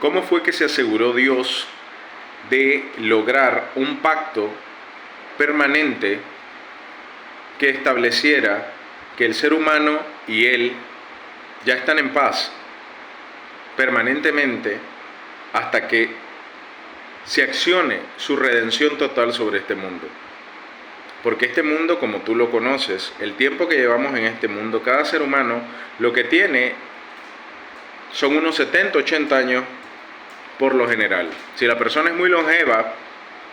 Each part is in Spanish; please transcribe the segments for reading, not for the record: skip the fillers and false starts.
¿Cómo fue que se aseguró Dios de lograr un pacto permanente que estableciera que el ser humano y Él ya están en paz permanentemente hasta que se accione su redención total sobre este mundo? Porque este mundo, como tú lo conoces, el tiempo que llevamos en este mundo, cada ser humano lo que tiene son unos 70, 80 años por lo general. Si la persona es muy longeva,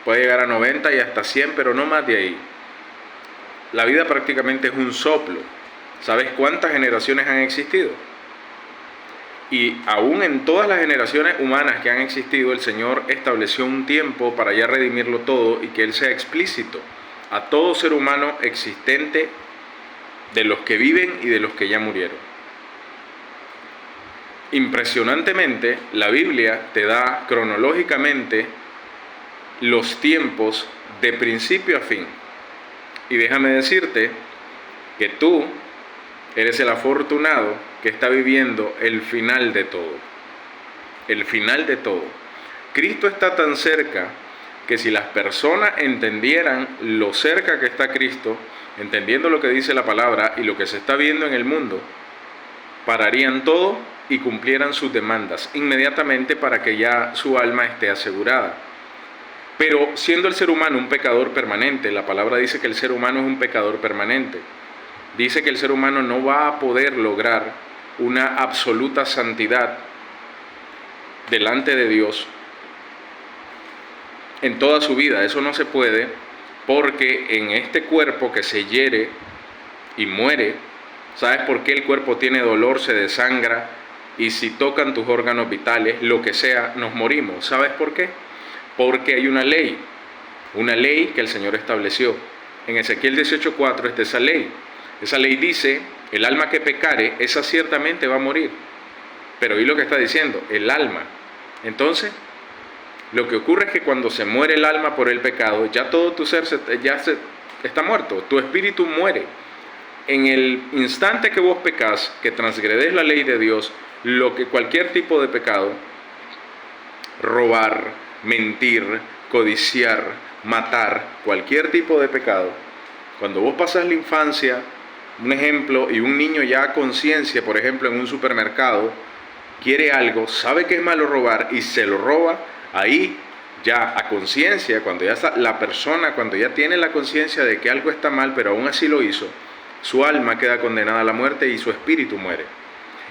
puede llegar a 90 y hasta 100, pero no más de ahí. La vida prácticamente es un soplo. ¿Sabes cuántas generaciones han existido? Y aún en todas las generaciones humanas que han existido, el Señor estableció un tiempo para ya redimirlo todo y que Él sea explícito a todo ser humano existente, de los que viven y de los que ya murieron. Impresionantemente, la Biblia te da cronológicamente los tiempos de principio a fin. Y déjame decirte que tú eres el afortunado que está viviendo el final de todo. El final de todo. Cristo está tan cerca que si las personas entendieran lo cerca que está Cristo, entendiendo lo que dice la palabra y lo que se está viendo en el mundo, pararían todo y cumplieran sus demandas inmediatamente para que ya su alma esté asegurada. Pero siendo el ser humano un pecador permanente, la palabra dice que el ser humano es un pecador permanente. Dice que el ser humano no va a poder lograr una absoluta santidad delante de Dios en toda su vida. Eso no se puede, porque en este cuerpo que se hiere y muere, ¿sabes por qué el cuerpo tiene dolor, se desangra? Y si tocan tus órganos vitales, lo que sea, nos morimos. ¿Sabes por qué? Porque hay una ley que el Señor estableció. En Ezequiel 18:4 está esa ley. Esa ley dice, el alma que pecare, esa ciertamente va a morir. Pero ¿y lo que está diciendo? El alma. Entonces, lo que ocurre es que cuando se muere el alma por el pecado, ya todo tu ser está muerto, tu espíritu muere. En el instante que vos pecás, que transgredés la ley de Dios, cualquier tipo de pecado, robar, mentir, codiciar, matar, cualquier tipo de pecado, cuando vos pasás la infancia, un ejemplo, y un niño ya a conciencia, por ejemplo, en un supermercado, quiere algo, sabe que es malo robar y se lo roba, ahí ya a conciencia, cuando ya está la persona, cuando ya tiene la conciencia de que algo está mal, pero aún así lo hizo, su alma queda condenada a la muerte y su espíritu muere.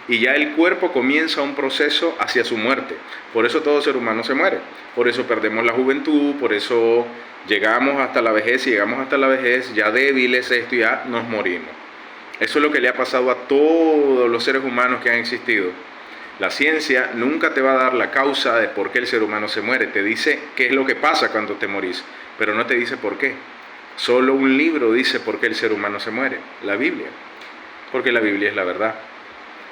Y ya el cuerpo comienza un proceso hacia su muerte. Por eso todo ser humano se muere. Por eso perdemos la juventud, por eso llegamos hasta la vejez, y llegamos hasta la vejez ya débiles, ya nos morimos. Eso es lo que le ha pasado a todos los seres humanos que han existido. La ciencia nunca te va a dar la causa de por qué el ser humano se muere. Te dice qué es lo que pasa cuando te morís, pero no te dice por qué. Solo un libro dice por qué el ser humano se muere, la Biblia. Porque la Biblia es la verdad.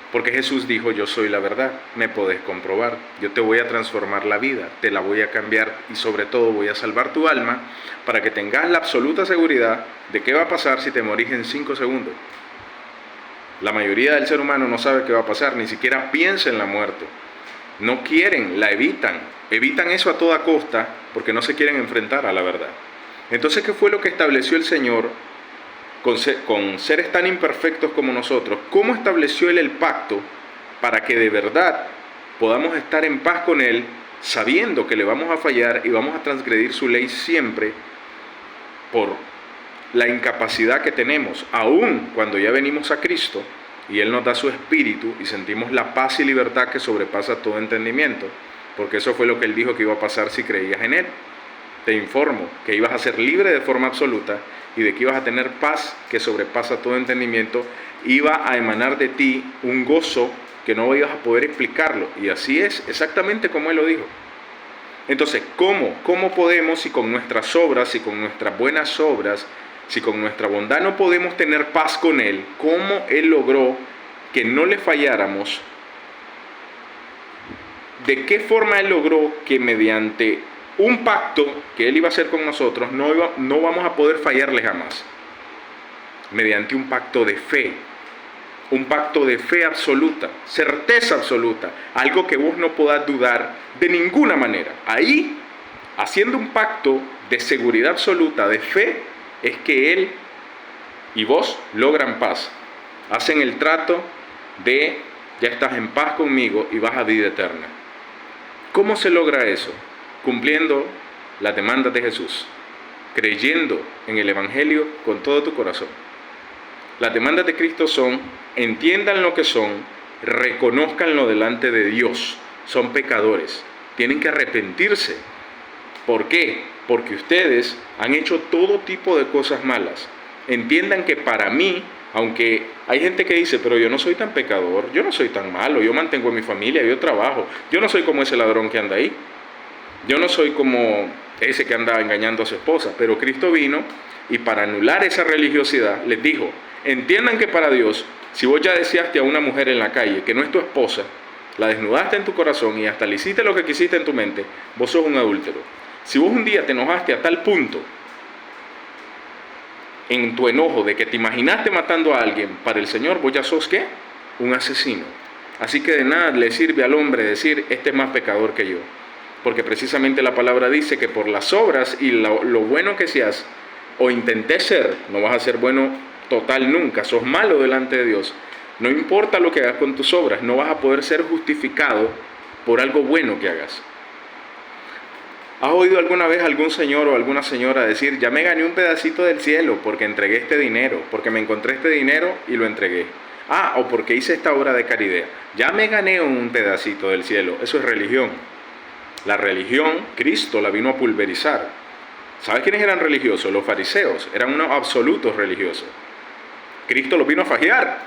Porque Jesús dijo, yo soy la verdad, me podés comprobar. Yo te voy a transformar la vida, te la voy a cambiar y sobre todo voy a salvar tu alma para que tengas la absoluta seguridad de qué va a pasar si te morís en 5 segundos. La mayoría del ser humano no sabe qué va a pasar, ni siquiera piensa en la muerte. No quieren, la evitan eso a toda costa porque no se quieren enfrentar a la verdad. Entonces, ¿qué fue lo que estableció el Señor con seres tan imperfectos como nosotros? ¿Cómo estableció Él el pacto para que de verdad podamos estar en paz con Él, sabiendo que le vamos a fallar y vamos a transgredir su ley siempre por la incapacidad que tenemos, aún cuando ya venimos a Cristo y Él nos da su espíritu y sentimos la paz y libertad que sobrepasa todo entendimiento? Porque eso fue lo que Él dijo que iba a pasar si creías en Él. Te informo que ibas a ser libre de forma absoluta y de que ibas a tener paz que sobrepasa todo entendimiento. Iba a emanar de ti un gozo que no ibas a poder explicarlo. Y así es, exactamente como Él lo dijo. Entonces, ¿cómo podemos, si con nuestras obras, si con nuestras buenas obras, si con nuestra bondad no podemos tener paz con Él? ¿Cómo Él logró que no le falláramos? ¿De qué forma Él logró que mediante un pacto que Él iba a hacer con nosotros no vamos a poder fallarle jamás? Mediante un pacto de fe. un pacto de fe absoluta, certeza absoluta, algo que vos no podás dudar de ninguna manera. Ahí, haciendo un pacto de seguridad absoluta, de fe, es que Él y vos logran paz. Hacen el trato de ya estás en paz conmigo y vas a vida eterna. ¿Cómo se logra eso? Cumpliendo las demandas de Jesús, creyendo en el Evangelio con todo tu corazón. Las demandas de Cristo son: entiendan lo que son, reconózcanlo delante de Dios. Son pecadores, tienen que arrepentirse. ¿Por qué? Porque ustedes han hecho todo tipo de cosas malas. Entiendan que para mí, aunque hay gente que dice, pero yo no soy tan pecador, yo no soy tan malo, yo mantengo a mi familia, yo trabajo, yo no soy como ese ladrón que anda ahí, yo no soy como ese que anda engañando a su esposa. Pero Cristo vino y para anular esa religiosidad les dijo: entiendan que para Dios, si vos ya deseaste a una mujer en la calle que no es tu esposa, la desnudaste en tu corazón y hasta le hiciste lo que quisiste en tu mente, vos sos un adúltero. Si vos un día te enojaste a tal punto en tu enojo de que te imaginaste matando a alguien, para el Señor vos ya sos ¿qué? Un asesino. Así que de nada le sirve al hombre decir: este es más pecador que yo. Porque precisamente la palabra dice que por las obras y lo bueno que seas o intentes ser, no vas a ser bueno total nunca, sos malo delante de Dios. No importa lo que hagas con tus obras, no vas a poder ser justificado por algo bueno que hagas. ¿Has oído alguna vez algún señor o alguna señora decir: ya me gané un pedacito del cielo porque entregué este dinero, porque me encontré este dinero y lo entregué? O porque hice esta obra de caridad. Ya me gané un pedacito del cielo. Eso es religión. La religión, Cristo la vino a pulverizar. ¿Sabes quiénes eran religiosos? Los fariseos. Eran unos absolutos religiosos. Cristo los vino a fajear,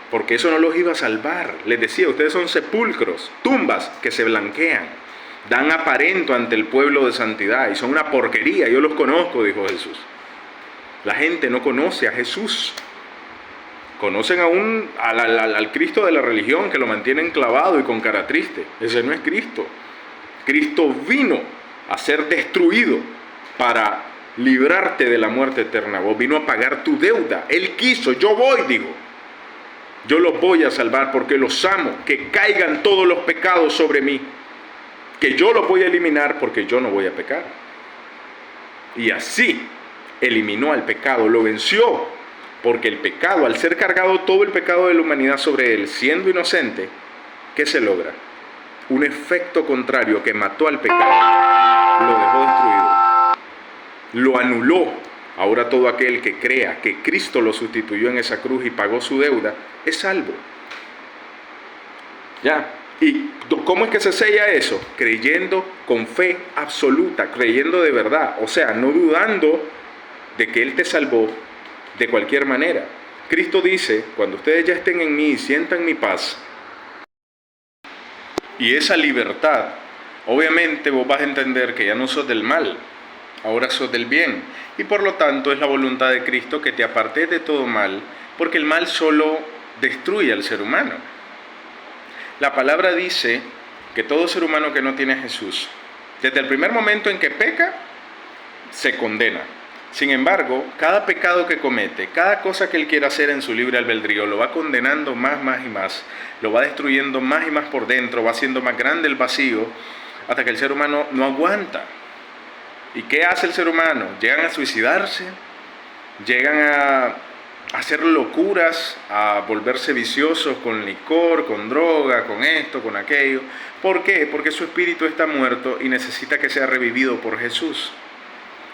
porque eso no los iba a salvar. Les decía: ustedes son sepulcros, tumbas que se blanquean, dan aparento ante el pueblo de santidad y son una porquería. Yo los conozco, dijo Jesús. La gente no conoce a Jesús. Conocen aún al Cristo de la religión, que lo mantienen clavado y con cara triste. Ese no es Cristo. Cristo vino a ser destruido para librarte de la muerte eterna. Vos vino a pagar tu deuda. Él quiso, yo voy, digo. Yo los voy a salvar porque los amo. Que caigan todos los pecados sobre mí. Que yo los voy a eliminar porque yo no voy a pecar. Y así eliminó al pecado, lo venció. Porque el pecado, al ser cargado todo el pecado de la humanidad sobre él, siendo inocente, ¿qué se logra? Un efecto contrario que mató al pecado, lo dejó destruido, lo anuló. Ahora todo aquel que crea que Cristo lo sustituyó en esa cruz y pagó su deuda, es salvo. ¿Ya? ¿Y cómo es que se sella eso? Creyendo con fe absoluta, creyendo de verdad, o sea, no dudando de que Él te salvó de cualquier manera. Cristo dice: cuando ustedes ya estén en mí y sientan mi paz y esa libertad, obviamente vos vas a entender que ya no sos del mal, ahora sos del bien. Y por lo tanto es la voluntad de Cristo que te apartes de todo mal, porque el mal solo destruye al ser humano. La palabra dice que todo ser humano que no tiene a Jesús, desde el primer momento en que peca, se condena. Sin embargo, cada pecado que comete, cada cosa que él quiera hacer en su libre albedrío, lo va condenando más y más, lo va destruyendo más y más por dentro, va haciendo más grande el vacío, hasta que el ser humano no aguanta. ¿Y qué hace el ser humano? Llegan a suicidarse, llegan a hacer locuras, a volverse viciosos con licor, con droga, con esto, con aquello. ¿Por qué? Porque su espíritu está muerto y necesita que sea revivido por Jesús.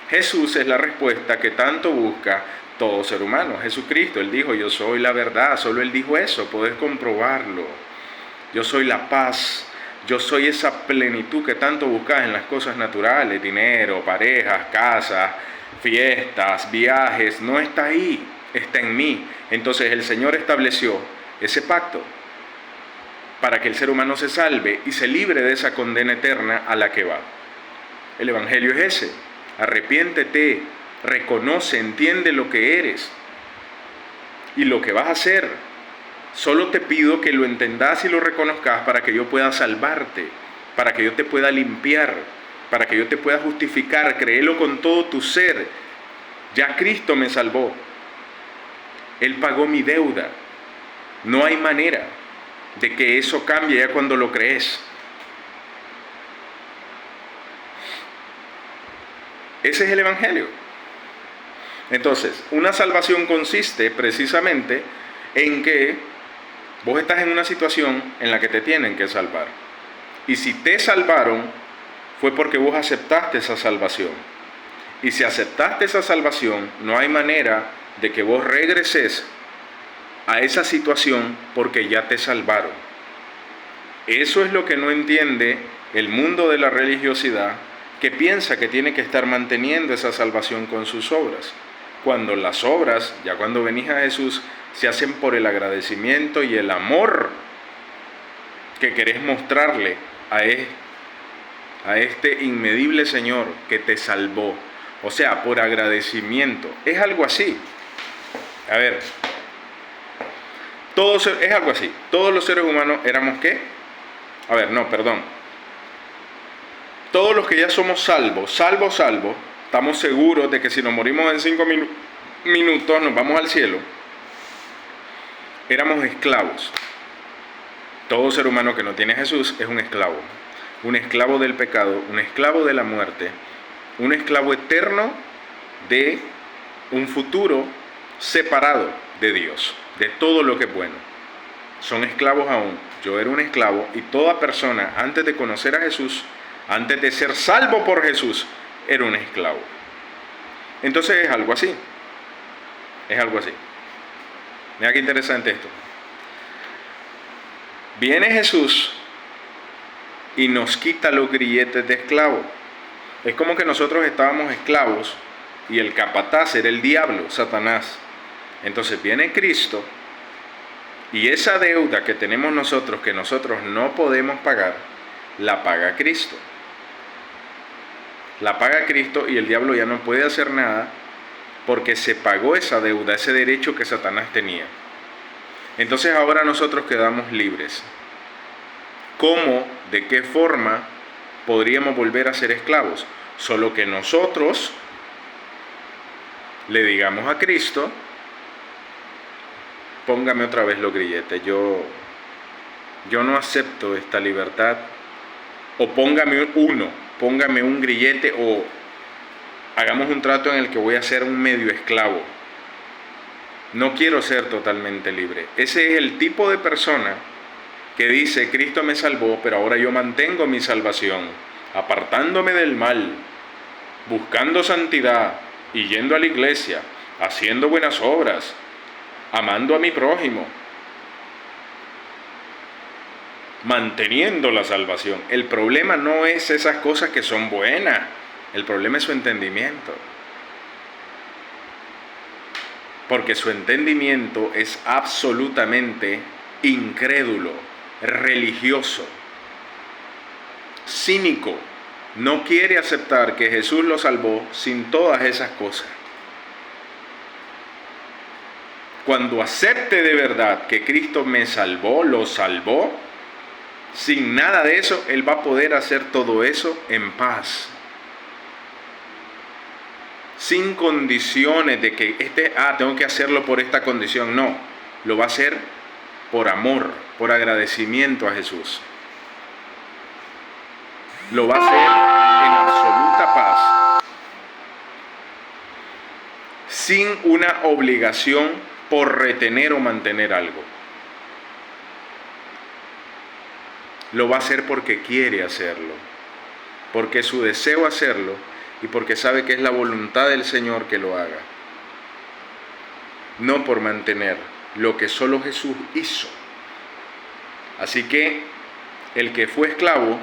Jesús es la respuesta que tanto busca todo ser humano. Jesucristo, Él dijo: yo soy la verdad. Solo Él dijo eso, podés comprobarlo. Yo soy la paz. Yo soy esa plenitud que tanto buscas en las cosas naturales: dinero, parejas, casas, fiestas, viajes. No está ahí, está en mí. Entonces el Señor estableció ese pacto para que el ser humano se salve y se libre de esa condena eterna a la que va. El Evangelio es ese. Arrepiéntete, reconoce, entiende lo que eres y lo que vas a hacer. Solo te pido que lo entendas y lo reconozcas para que yo pueda salvarte, para que yo te pueda limpiar, para que yo te pueda justificar. Créelo con todo tu ser. Ya Cristo me salvó. Él pagó mi deuda. No hay manera de que eso cambie ya cuando lo crees. Ese es el Evangelio. Entonces, una salvación consiste precisamente en que vos estás en una situación en la que te tienen que salvar. Y si te salvaron, fue porque vos aceptaste esa salvación. Y si aceptaste esa salvación, no hay manera de que vos regreses a esa situación porque ya te salvaron. Eso es lo que no entiende el mundo de la religiosidad, que piensa que tiene que estar manteniendo esa salvación con sus obras. Cuando las obras, ya cuando venís a Jesús, se hacen por el agradecimiento y el amor que querés mostrarle a este inmedible Señor que te salvó. O sea, por agradecimiento. Es algo así. A ver, es algo así. Todos los seres humanos éramos ¿qué? A ver, no, perdón. Todos los que ya somos salvos, estamos seguros de que si nos morimos en 5 minutos nos vamos al cielo. Éramos esclavos. Todo ser humano que no tiene a Jesús es un esclavo del pecado, un esclavo de la muerte, un esclavo eterno de un futuro separado de Dios, de todo lo que es bueno. Son esclavos aún. Yo era un esclavo y toda persona antes de conocer a Jesús, antes de ser salvo por Jesús, era un esclavo. Entonces es algo así. Es algo así. Mira qué interesante esto. Viene Jesús y nos quita los grilletes de esclavo. Es como que nosotros estábamos esclavos y el capataz era el diablo, Satanás. Entonces viene Cristo y esa deuda que tenemos nosotros, que nosotros no podemos pagar, la paga Cristo. La paga Cristo y el diablo ya no puede hacer nada porque se pagó esa deuda, ese derecho que Satanás tenía. Entonces ahora nosotros quedamos libres. ¿Cómo, de qué forma podríamos volver a ser esclavos? Solo que nosotros le digamos a Cristo, póngame otra vez los grilletes, yo no acepto esta libertad, o póngame un grillete, o hagamos un trato en el que voy a ser un medio esclavo. No quiero ser totalmente libre. Ese es el tipo de persona que dice, Cristo me salvó, pero ahora yo mantengo mi salvación, apartándome del mal, buscando santidad y yendo a la iglesia, haciendo buenas obras, amando a mi prójimo, manteniendo la salvación. El problema no es esas cosas que son buenas, el problema es su entendimiento. Porque su entendimiento es absolutamente incrédulo, religioso, cínico. No quiere aceptar que Jesús lo salvó sin todas esas cosas. Cuando acepte de verdad que Cristo me salvó, lo salvó, sin nada de eso, Él va a poder hacer todo eso en paz. Sin condiciones de que tengo que hacerlo por esta condición. No, lo va a hacer por amor, por agradecimiento a Jesús. Lo va a hacer en absoluta paz, sin una obligación por retener o mantener algo. Lo va a hacer porque quiere hacerlo, porque es su deseo hacerlo y porque sabe que es la voluntad del Señor que lo haga. No por mantener lo que solo Jesús hizo. Así que el que fue esclavo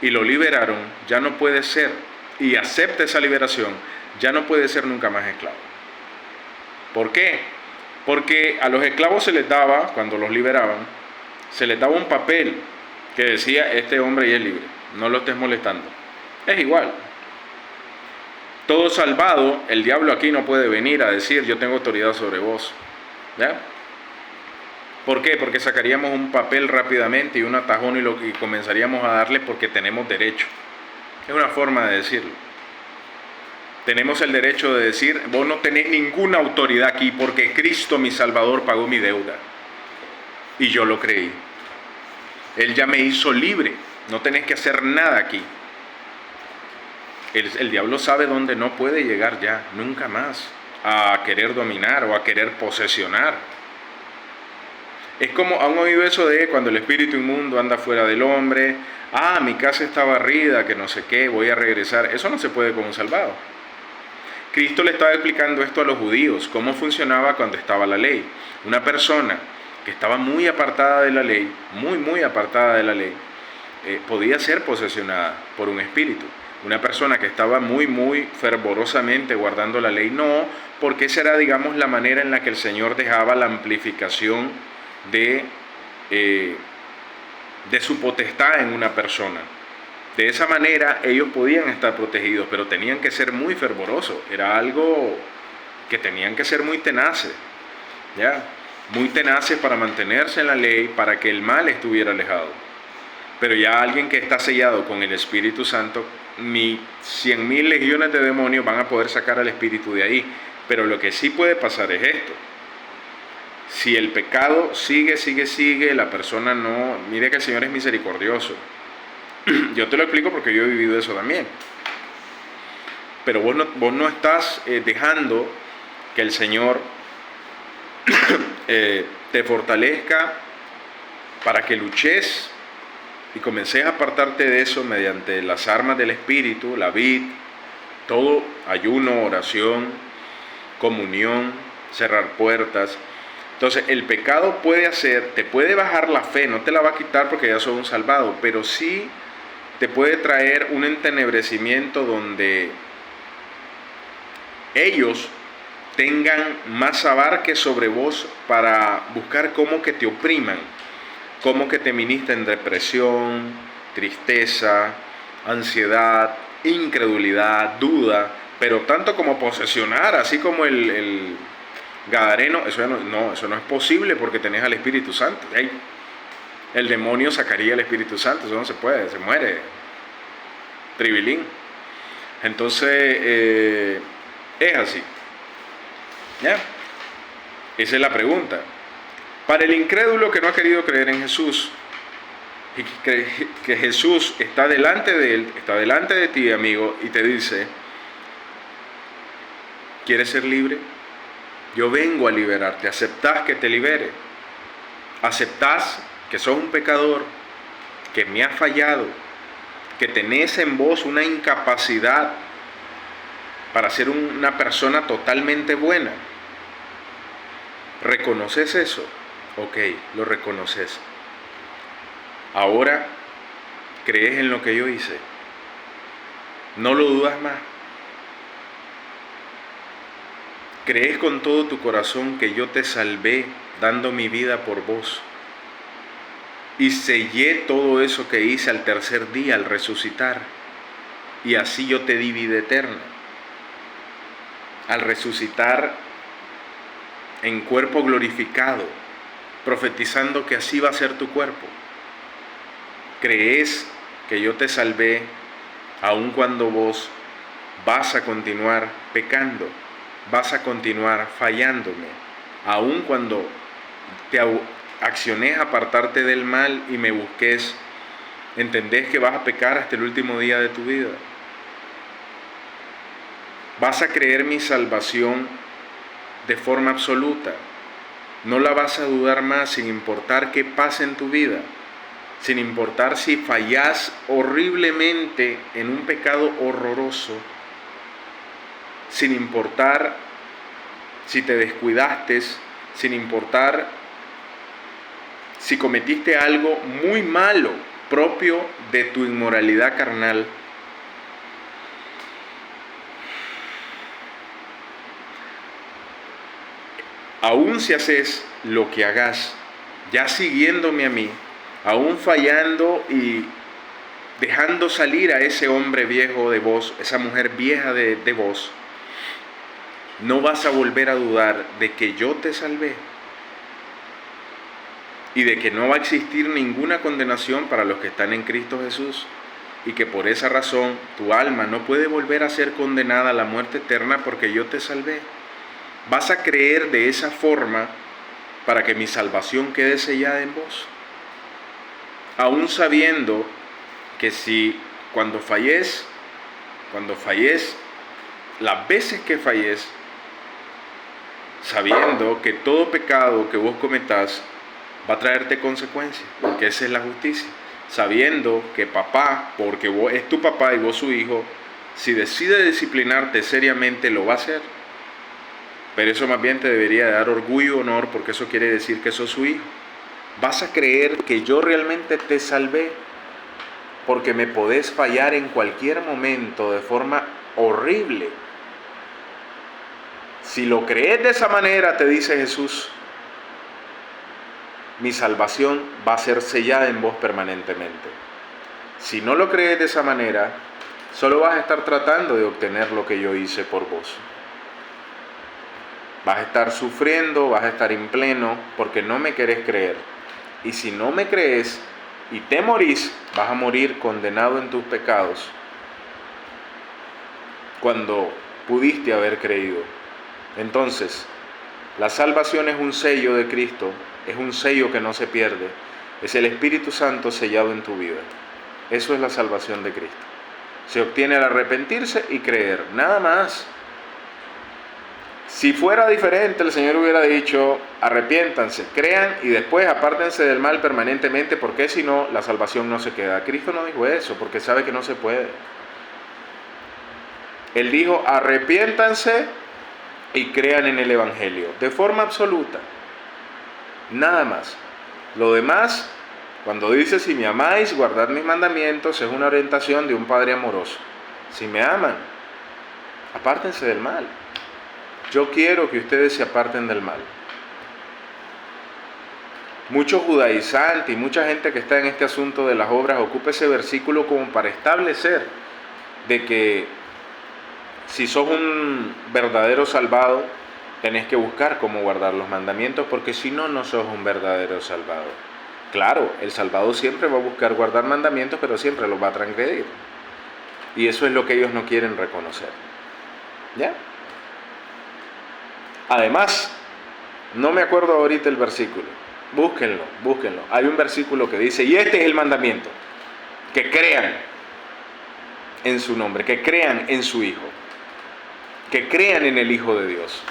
y lo liberaron, ya no puede ser, y acepta esa liberación, ya no puede ser nunca más esclavo. ¿Por qué? Porque a los esclavos se les daba, cuando los liberaban, se les daba un papel que decía, este hombre ya es libre, no lo estés molestando. Es igual. Todo salvado, el diablo aquí no puede venir a decir, yo tengo autoridad sobre vos. ¿Ya? ¿Por qué? Porque sacaríamos un papel rápidamente y un atajón y comenzaríamos a darle porque tenemos derecho. Es una forma de decirlo. Tenemos el derecho de decir, vos no tenés ninguna autoridad aquí porque Cristo mi Salvador pagó mi deuda. Y yo lo creí. Él ya me hizo libre. No tenés que hacer nada aquí. El diablo sabe dónde no puede llegar ya, nunca más, a querer dominar o a querer posesionar. Es como, ¿han oído eso de cuando el espíritu inmundo anda fuera del hombre? Ah, mi casa está barrida, que no sé qué, voy a regresar. Eso no se puede con un salvado. Cristo le estaba explicando esto a los judíos, cómo funcionaba cuando estaba la ley. Una persona que estaba muy apartada de la ley, muy apartada de la ley, podía ser posesionada por un espíritu. Una persona que estaba muy fervorosamente guardando la ley, no, porque esa era, digamos, la manera en la que el Señor dejaba la amplificación de su potestad en una persona. De esa manera ellos podían estar protegidos, pero tenían que ser muy fervorosos. Era algo que tenían que ser muy tenaces, ¿ya? Muy tenaces para mantenerse en la ley, para que el mal estuviera alejado. Pero ya alguien que está sellado con el Espíritu Santo, ni 100,000 legiones de demonios van a poder sacar al espíritu de ahí. Pero lo que sí puede pasar es esto. Si el pecado sigue, la persona no... Mire que el Señor es misericordioso. Yo te lo explico porque yo he vivido eso también. Pero vos no estás dejando que el Señor te fortalezca para que luches y comences a apartarte de eso mediante las armas del Espíritu, la vid, todo, ayuno, oración, comunión, cerrar puertas. Entonces el pecado te puede bajar la fe, no te la va a quitar porque ya sos un salvado, pero sí te puede traer un entenebrecimiento donde ellos tengan más abarque sobre vos para buscar cómo que te opriman, cómo que te ministren depresión, tristeza, ansiedad, incredulidad, duda, pero tanto como posesionar, así como el Gadareno, eso no es posible porque tenés al Espíritu Santo. ¡Ey! El demonio sacaría el Espíritu Santo, eso no se puede, se muere. Tribilín. Entonces, es así. ¿Ya? Esa es la pregunta. Para el incrédulo que no ha querido creer en Jesús, y que Jesús está delante de él, está delante de ti, amigo, y te dice, ¿quieres ser libre? Yo vengo a liberarte. ¿Aceptás que te libere? ¿Aceptás que sos un pecador, que me has fallado, que tenés en vos una incapacidad para ser una persona totalmente buena? ¿Reconoces eso? Ok, lo reconoces. Ahora, ¿crees en lo que yo hice? ¿No lo dudas más? ¿Crees con todo tu corazón que yo te salvé dando mi vida por vos? Y sellé todo eso que hice al tercer día, al resucitar. Y así yo te di vida eterna. Al resucitar en cuerpo glorificado, profetizando que así va a ser tu cuerpo. ¿Crees que yo te salvé aun cuando vos vas a continuar pecando? Vas a continuar fallándome, aun cuando te acciones a apartarte del mal y me busques. ¿Entendés que vas a pecar hasta el último día de tu vida? ¿Vas a creer mi salvación de forma absoluta? ¿No la vas a dudar más sin importar qué pase en tu vida? Sin importar si fallás horriblemente en un pecado horroroso, sin importar si te descuidaste, sin importar si cometiste algo muy malo propio de tu inmoralidad carnal. Aún si haces lo que hagas, ya siguiéndome a mí, aún fallando y dejando salir a ese hombre viejo de vos, esa mujer vieja de vos, no vas a volver a dudar de que yo te salvé y de que no va a existir ninguna condenación para los que están en Cristo Jesús. y que por esa razón tu alma no puede volver a ser condenada a la muerte eterna porque yo te salvé. ¿Vas a creer de esa forma para que mi salvación quede sellada en vos? Aún sabiendo que si cuando falles, las veces que falles, sabiendo que todo pecado que vos cometás va a traerte consecuencias, porque esa es la justicia. Sabiendo que papá, porque vos es tu papá y vos su hijo, si decide disciplinarte seriamente, lo va a hacer. Pero eso más bien te debería dar orgullo y honor, porque eso quiere decir que sos su hijo. Vas a creer que yo realmente te salvé, porque me podés fallar en cualquier momento de forma horrible. Si lo crees de esa manera, te dice Jesús, mi salvación va a ser sellada en vos permanentemente. Si no lo crees de esa manera, solo vas a estar tratando de obtener lo que yo hice por vos. Vas a estar sufriendo, vas a estar en pleno, porque no me querés creer. Y si no me crees y te morís, vas a morir condenado en tus pecados, cuando pudiste haber creído. Entonces, la salvación es un sello de Cristo, es un sello que no se pierde, es el Espíritu Santo sellado en tu vida. Eso es la salvación de Cristo. Se obtiene al arrepentirse y creer, nada más. Si fuera diferente, el Señor hubiera dicho, arrepiéntanse, crean y después apártense del mal permanentemente, porque si no, la salvación no se queda. Cristo no dijo eso, porque sabe que no se puede. Él dijo, arrepiéntanse y crean en el Evangelio, de forma absoluta, nada más. Lo demás, cuando dice, si me amáis, guardad mis mandamientos, es una orientación de un Padre amoroso. Si me aman, apártense del mal. Yo quiero que ustedes se aparten del mal. Muchos judaizantes y mucha gente que está en este asunto de las obras ocupa ese versículo como para establecer de que si sos un verdadero salvado, tenés que buscar cómo guardar los mandamientos, porque si no, no sos un verdadero salvado. Claro, el salvado siempre va a buscar guardar mandamientos, pero siempre los va a transgredir. Y eso es lo que ellos no quieren reconocer. ¿Ya? Además, no me acuerdo ahorita el versículo. Búsquenlo. Hay un versículo que dice, y este es el mandamiento, que crean en su nombre, que crean en su Hijo, que crean en el Hijo de Dios.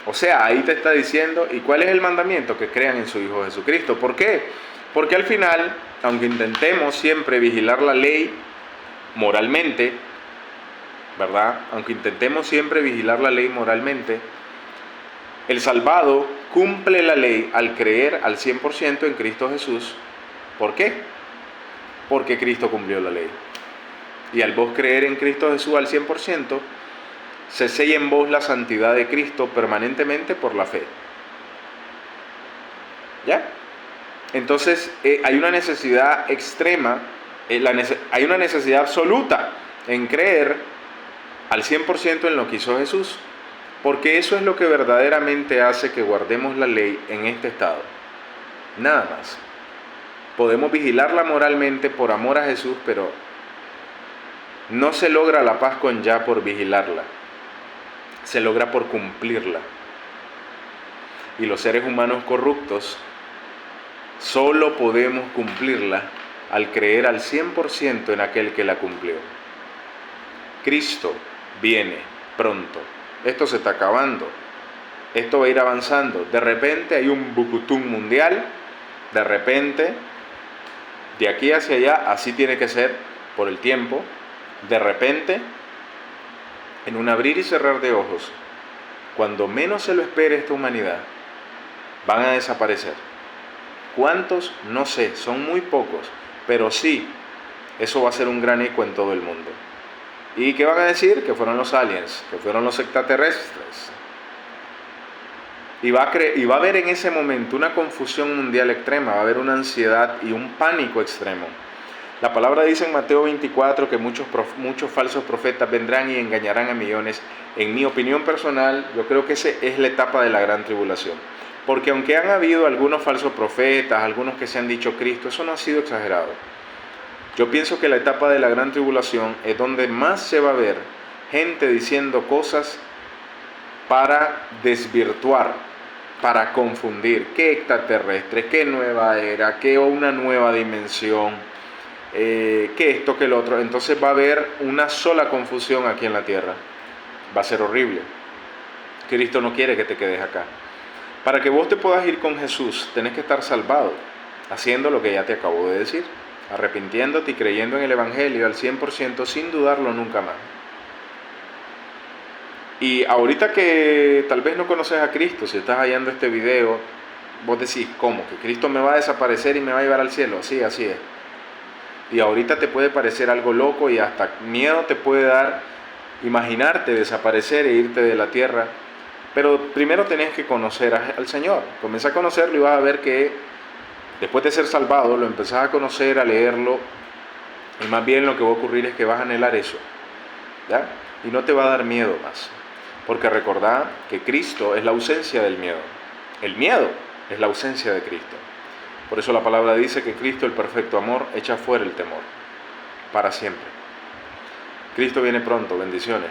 O sea, ahí te está diciendo, ¿y cuál es el mandamiento? Que crean en su Hijo Jesucristo. ¿Por qué? Porque al final, aunque intentemos siempre vigilar la ley moralmente, ¿verdad? Aunque intentemos siempre vigilar la ley moralmente, el salvado cumple la ley al creer al 100% en Cristo Jesús. ¿Por qué? Porque Cristo cumplió la ley. Y al vos creer en Cristo Jesús al 100%, se sella en vos la santidad de Cristo permanentemente por la fe. ¿Ya? Entonces hay una necesidad extrema, hay una necesidad absoluta en creer al 100% en lo que hizo Jesús. Porque eso es lo que verdaderamente hace que guardemos la ley en este estado. Nada más. Podemos vigilarla moralmente por amor a Jesús, pero no se logra la paz con ya por vigilarla. Se logra por cumplirla. Y los seres humanos corruptos solo podemos cumplirla al creer al 100% en aquel que la cumplió. Cristo viene pronto. Esto se está acabando. Esto va a ir avanzando. De repente hay un bucutum mundial. De repente, de aquí hacia allá, así tiene que ser por el tiempo. De repente, en un abrir y cerrar de ojos, cuando menos se lo espere esta humanidad, van a desaparecer. ¿Cuántos? No sé, son muy pocos, pero sí, eso va a ser un gran eco en todo el mundo. ¿Y qué van a decir? Que fueron los aliens, que fueron los extraterrestres. Y va a haber en ese momento una confusión mundial extrema, va a haber una ansiedad y un pánico extremo. La palabra dice en Mateo 24 que muchos falsos profetas vendrán y engañarán a millones. En mi opinión personal, yo creo que esa es la etapa de la gran tribulación. Porque aunque han habido algunos falsos profetas, algunos que se han dicho Cristo, eso no ha sido exagerado. Yo pienso que la etapa de la gran tribulación es donde más se va a ver gente diciendo cosas para desvirtuar, para confundir, qué extraterrestre, qué nueva era, qué una nueva dimensión, qué esto, qué el otro. Entonces va a haber una sola confusión aquí en la tierra. Va a ser horrible. Cristo no quiere que te quedes acá. Para que vos te puedas ir con Jesús, tenés que estar salvado, haciendo lo que ya te acabo de decir, arrepintiéndote y creyendo en el Evangelio al 100% sin dudarlo nunca más. Y ahorita que tal vez no conoces a Cristo, si estás hallando este video, vos decís, ¿cómo? ¿Que Cristo me va a desaparecer y me va a llevar al cielo? Sí, así es. Y ahorita te puede parecer algo loco y hasta miedo te puede dar imaginarte desaparecer e irte de la tierra. Pero primero tenés que conocer al Señor. Comienza a conocerlo y vas a ver que después de ser salvado, lo empezás a conocer, a leerlo, y más bien lo que va a ocurrir es que vas a anhelar eso, ¿ya? Y no te va a dar miedo más. Porque recordá que Cristo es la ausencia del miedo. El miedo es la ausencia de Cristo. Por eso la palabra dice que Cristo, el perfecto amor, echa fuera el temor. Para siempre. Cristo viene pronto. Bendiciones.